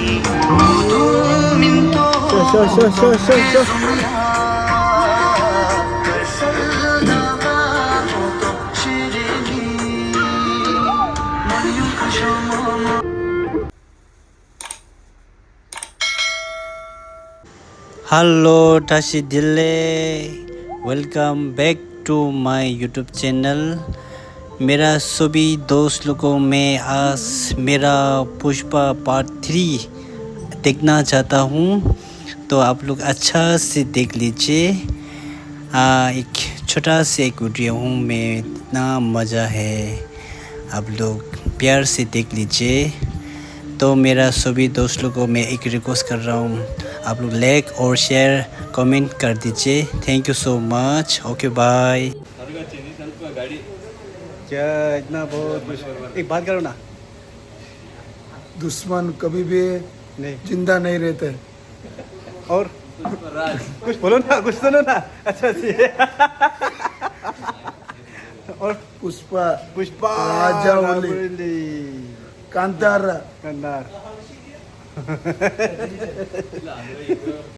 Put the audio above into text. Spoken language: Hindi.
Hello Tashi Dille, welcome back to my YouTube channel. मेरा सभी दोस्त लोगों में आज मेरा पुष्पा पार्ट 3 देखना चाहता हूँ, तो आप लोग अच्छा से देख लीजिए। एक छोटा से एक वीडियो हूँ मैं, इतना मज़ा है, आप लोग प्यार से देख लीजिए। तो मेरा सभी दोस्त लोगों को मैं एक रिक्वेस्ट कर रहा हूँ, आप लोग लाइक और शेयर कमेंट कर दीजिए। Thank you so much. Okay bye. क्या इतना बहुत एक बात करो ना, दुश्मन कभी भी नहीं जिंदा नहीं रहते। और कुछ बोलो ना, कुछ सुनो ना। अच्छा जी। और पुष्पा पुष्पा राजावली कांतारा कंदार